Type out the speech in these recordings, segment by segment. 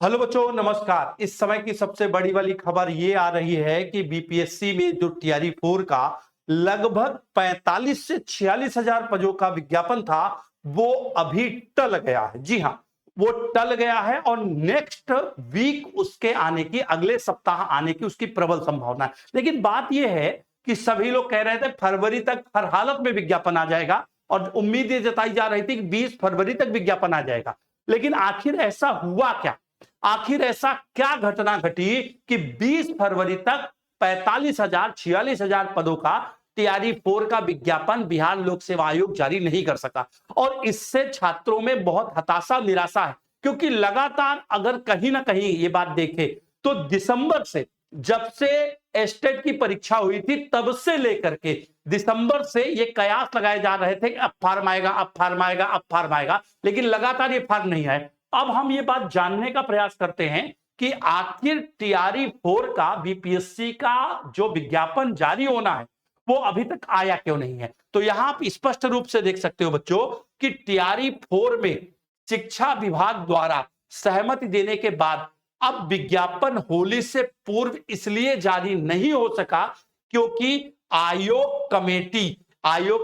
Hello बच्चों, नमस्कार। इस समय की सबसे बड़ी वाली खबर ये आ रही है कि बीपीएससी में जो टीआरई 4 का लगभग 45 से 46 हजार पदों का विज्ञापन था, वो अभी टल गया है। जी हाँ, वो टल गया है और नेक्स्ट वीक उसके आने की, अगले सप्ताह आने की उसकी प्रबल संभावना है। लेकिन बात यह है कि सभी लोग कह रहे थे फरवरी तक हर हालत में विज्ञापन आ जाएगा और उम्मीद ये जताई जा रही थी कि 20 फरवरी तक विज्ञापन आ जाएगा। लेकिन आखिर ऐसा हुआ क्या? आखिर ऐसा क्या घटना घटी कि 20 फरवरी तक 45,000 46,000 पदों का टीआरई 4 का विज्ञापन बिहार लोक सेवा आयोग जारी नहीं कर सका। और इससे छात्रों में बहुत हताशा निराशा है, क्योंकि लगातार अगर कहीं ना कहीं ये बात देखें तो दिसंबर से, जब से एस्टेट की परीक्षा हुई थी तब से लेकर के दिसंबर से ये कयास लगाए जा रहे थे कि अब फार्म आएगा, अब फार्म आएगा, अब फार्म आएगा, लेकिन लगातार ये फार्म नहीं आए। अब हम ये बात जानने का प्रयास करते हैं कि आखिर टीआरई 4 का बीपीएससी का जो विज्ञापन जारी होना है वो अभी तक आया क्यों नहीं है। तो यहां आप स्पष्ट रूप से देख सकते हो बच्चों कि टीआरई 4 में शिक्षा विभाग द्वारा सहमति देने के बाद अब विज्ञापन होली से पूर्व इसलिए जारी नहीं हो सका क्योंकि आयोग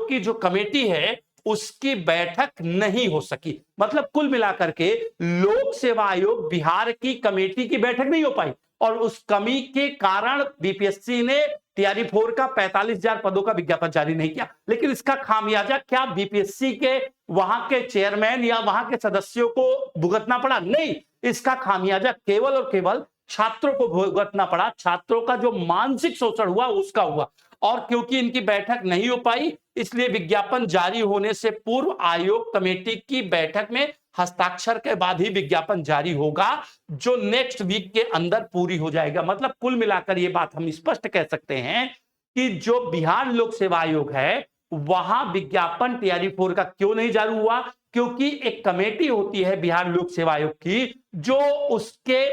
की जो कमेटी है उसकी बैठक नहीं हो सकी। मतलब कुल मिलाकर के लोक सेवा आयोग बिहार की कमेटी की बैठक नहीं हो पाई और उस कमी के कारण बीपीएससी ने टीआरई 4 का 45,000 पदों का विज्ञापन जारी नहीं किया। लेकिन इसका खामियाजा क्या बीपीएससी के वहां के चेयरमैन या वहां के सदस्यों को भुगतना पड़ा? नहीं, इसका खामियाजा केवल और केवल छात्रों को भुगतना पड़ा। छात्रों का जो मानसिक शोषण हुआ उसका हुआ। और क्योंकि इनकी बैठक नहीं हो पाई, इसलिए विज्ञापन जारी होने से पूर्व आयोग कमेटी की बैठक में हस्ताक्षर के बाद ही विज्ञापन जारी होगा, जो नेक्स्ट वीक के अंदर पूरी हो जाएगा। मतलब कुल मिलाकर ये बात हम स्पष्ट कह सकते हैं कि जो बिहार लोक सेवा आयोग है वहां विज्ञापन टीआरई 4 का क्यों नहीं जारी हुआ, क्योंकि एक कमेटी होती है बिहार लोक सेवा आयोग की जो उसके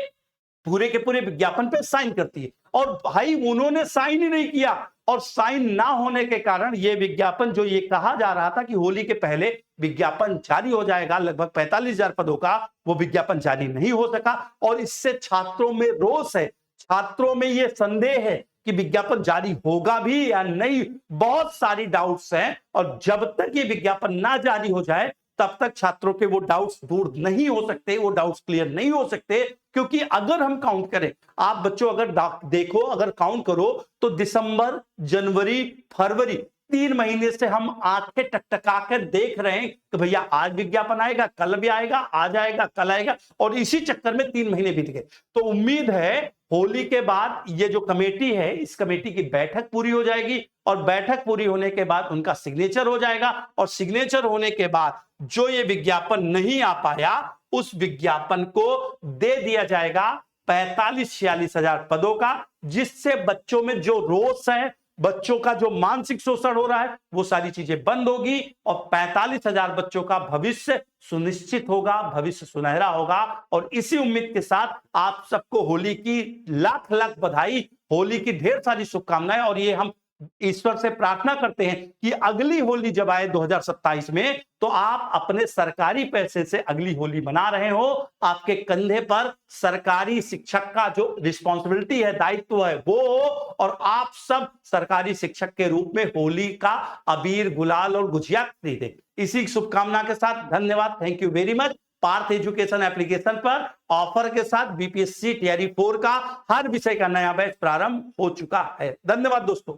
पूरे के पूरे विज्ञापन पे साइन करती है। और भाई उन्होंने साइन ही नहीं किया और साइन ना होने के कारण ये विज्ञापन, जो ये कहा जा रहा था कि होली के पहले विज्ञापन जारी हो जाएगा लगभग 45,000 पदों का, वो विज्ञापन जारी नहीं हो सका। और इससे छात्रों में रोष है, छात्रों में ये संदेह है कि विज्ञापन जारी होगा भी या नहीं। बहुत सारी डाउट्स हैं और जब तक ये विज्ञापन ना जारी हो जाए तब तक छात्रों के वो डाउट्स दूर नहीं हो सकते, वो डाउट्स क्लियर नहीं हो सकते। क्योंकि अगर हम काउंट करें, आप बच्चों अगर देखो, अगर काउंट करो तो दिसंबर, जनवरी, फरवरी, 3 महीने से हम आंखें टकटका कर देख रहे हैं कि भैया आज विज्ञापन आएगा, कल भी आएगा, आज आएगा, कल आएगा, और इसी चक्कर में 3 महीने बीत गए। तो उम्मीद है होली के बाद ये जो कमेटी है, इस कमेटी की बैठक पूरी हो जाएगी और बैठक पूरी होने के बाद उनका सिग्नेचर हो जाएगा और सिग्नेचर होने के बाद जो ये विज्ञापन नहीं आ पाया उस विज्ञापन को दे दिया जाएगा 45-46 हजार पदों का, जिससे बच्चों में जो रोष है, बच्चों का जो मानसिक शोषण हो रहा है, वो सारी चीजें बंद होगी और 45,000 बच्चों का भविष्य सुनिश्चित होगा, भविष्य सुनहरा होगा। और इसी उम्मीद के साथ आप सबको होली की लाख लाख बधाई, होली की ढेर सारी शुभकामनाएं। और ये हम ईश्वर से प्रार्थना करते हैं कि अगली होली जब आए 2027 में तो आप अपने सरकारी पैसे से अगली होली मना रहे हो, आपके कंधे पर सरकारी शिक्षक का जो रिस्पॉन्सिबिलिटी है, दायित्व है, वो हो और आप सब सरकारी शिक्षक के रूप में होली का अबीर, गुलाल और गुजिया खरीदे। इसी शुभकामना के साथ धन्यवाद, thank you very much. Parth education application पर ऑफर के साथ बीपीएससी टीआरई 4 का हर विषय का नया बैच प्रारंभ हो चुका है। धन्यवाद दोस्तों।